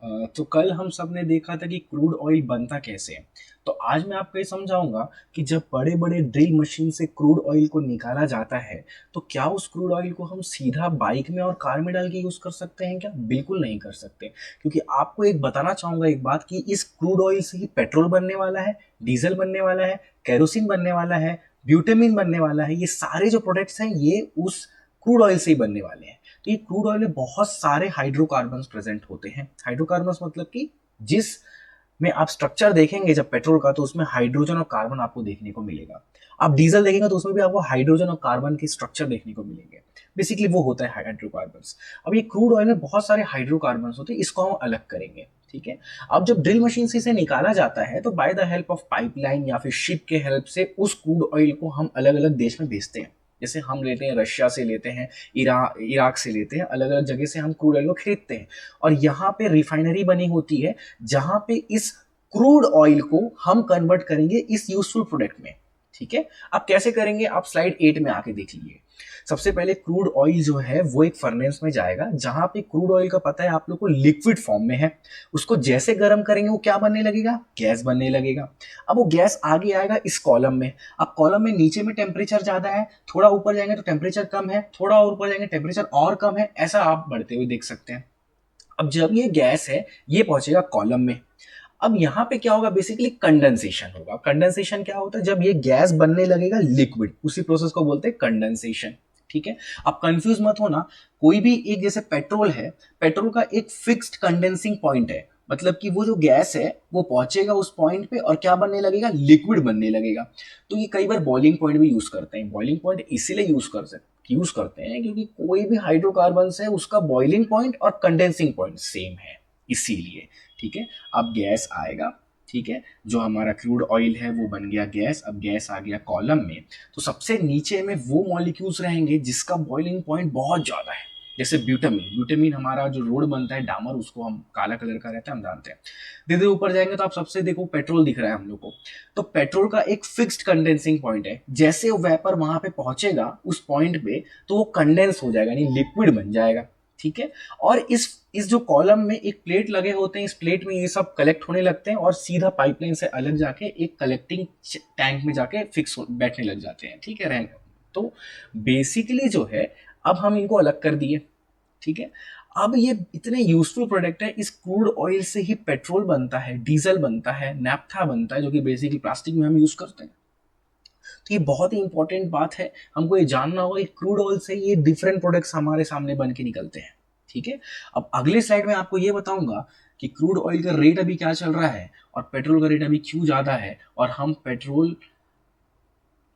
तो कल हम सब ने देखा था कि क्रूड ऑयल बनता कैसे है। तो आज मैं आपको ये समझाऊंगा कि जब बड़े बड़े ड्रिल मशीन से क्रूड ऑयल को निकाला जाता है तो क्या उस क्रूड ऑयल को हम सीधा बाइक में और कार में डाल के यूज कर सकते हैं क्या? बिल्कुल नहीं कर सकते, क्योंकि आपको एक बताना चाहूंगा एक बात कि इस क्रूड ऑयल से ही पेट्रोल बनने वाला है, डीजल बनने वाला है, केरोसिन बनने वाला है, ब्यूटेमिन बनने वाला है। ये सारे जो प्रोडक्ट्स हैं ये उस क्रूड ऑयल से ही बनने वाले हैं। तो ये क्रूड ऑयल में बहुत सारे हाइड्रोकार्बन्स प्रेजेंट होते हैं। हाइड्रोकार्बन्स मतलब कि जिस में आप स्ट्रक्चर देखेंगे जब पेट्रोल का, तो उसमें हाइड्रोजन और कार्बन आपको देखने को मिलेगा। आप डीजल देखेंगे तो उसमें भी आपको हाइड्रोजन और कार्बन के स्ट्रक्चर देखने को मिलेंगे। बेसिकली वो होता है हाइड्रोकार्बन्स। अब ये क्रूड ऑयल में बहुत सारे हाइड्रोकार्बन्स होते हैं, इसको हम अलग करेंगे। ठीक है। अब जब ड्रिल मशीन से इसे निकाला जाता है तो by the help of pipeline या फिर शिप के हेल्प से उस क्रूड ऑयल को हम अलग अलग देश में भेजते हैं। जैसे हम लेते हैं रशिया से, लेते हैं इराक से, लेते हैं अलग अलग जगह से हम क्रूड ऑयल को खरीदते हैं। और यहाँ पे रिफाइनरी बनी होती है जहां पे इस क्रूड ऑयल को हम कन्वर्ट करेंगे इस यूजफुल प्रोडक्ट में। ठीक है। अब कैसे करेंगे आप स्लाइड 8 में आके देख लीजिए। सबसे पहले क्रूड ऑयल जो है वो एक फर्नेस में जाएगा जहां पे क्रूड ऑयल का पता है आप लोग को लिक्विड फॉर्म में है। उसको जैसे गर्म करेंगे वो क्या बनने लगेगा? गैस बनने लगेगा। अब वो गैस आगे आएगा इस कॉलम में। अब कॉलम में नीचे में टेम्परेचर ज्यादा है, थोड़ा ऊपर जाएंगे तो टेम्परेचर कम है, थोड़ा और ऊपर जाएंगे टेम्परेचर और कम है, ऐसा आप बढ़ते हुए देख सकते हैं। अब जब ये गैस है ये पहुंचेगा कॉलम में। अब यहाँ पे क्या होगा? बेसिकली कंडेंसेशन होगा। कंडेंसेशन क्या होता है? जब ये गैस बनने लगेगा लिक्विड, उसी प्रोसेस को बोलते हैं कंडेंसेशन। ठीक है। अब कंफ्यूज मत होना। कोई भी एक, जैसे पेट्रोल है, पेट्रोल का एक फिक्स्ड कंडेंसिंग पॉइंट है। मतलब कि वो जो गैस है वो पहुंचेगा उस पॉइंट पे और क्या बनने लगेगा? लिक्विड बनने लगेगा। तो ये कई बार बॉइलिंग पॉइंट भी यूज करते हैं। बॉइलिंग पॉइंट इसीलिए यूज करते हैं क्योंकि कोई भी हाइड्रोकार्बन है उसका बॉइलिंग पॉइंट और कंडेंसिंग पॉइंट सेम है, इसीलिए। ठीक है। अब गैस आएगा। ठीक है। जो हमारा क्रूड ऑयल है वो बन गया गैस। अब गैस आ गया कॉलम में। तो सबसे नीचे में वो मॉलिक्यूल्स रहेंगे जिसका बॉइलिंग पॉइंट बहुत ज्यादा है। जैसे ब्यूटामिन। ब्यूटामिन हमारा जो रोड बनता है, डामर, उसको हम काला कलर का रहता है, हम जानते हैं। धीरे धीरे ऊपर जाएंगे तो आप सबसे देखो पेट्रोल दिख रहा है हम लोग को। तो पेट्रोल का एक फिक्स्ड कंडेंसिंग पॉइंट है। जैसे वो वेपर वहां पे पहुंचेगा उस पॉइंट पे तो वो कंडेंस हो जाएगा, यानी लिक्विड बन जाएगा। ठीक है। और इस जो कॉलम में एक प्लेट लगे होते हैं, इस प्लेट में ये सब कलेक्ट होने लगते हैं और सीधा पाइपलाइन से अलग जाके एक कलेक्टिंग टैंक में जाके बैठने लग जाते हैं। ठीक है, रहने। तो बेसिकली जो है, अब हम इनको अलग कर दिए। ठीक है। अब ये इतने यूजफुल प्रोडक्ट है, इस क्रूड ऑयल से ही पेट्रोल बनता है, डीजल बनता है, नैप्था बनता है, जो कि बेसिकली प्लास्टिक में हम यूज करते हैं। तो ये बहुत ही इंपॉर्टेंट बात है। हमको ये जानना होगा कि क्रूड ऑयल से ये डिफरेंट प्रोडक्ट्स हमारे सामने बन के निकलते हैं। ठीक है। अब अगले स्लाइड में आपको ये बताऊंगा कि क्रूड ऑयल का रेट अभी क्या चल रहा है और पेट्रोल का रेट अभी क्यों ज्यादा है, और हम पेट्रोल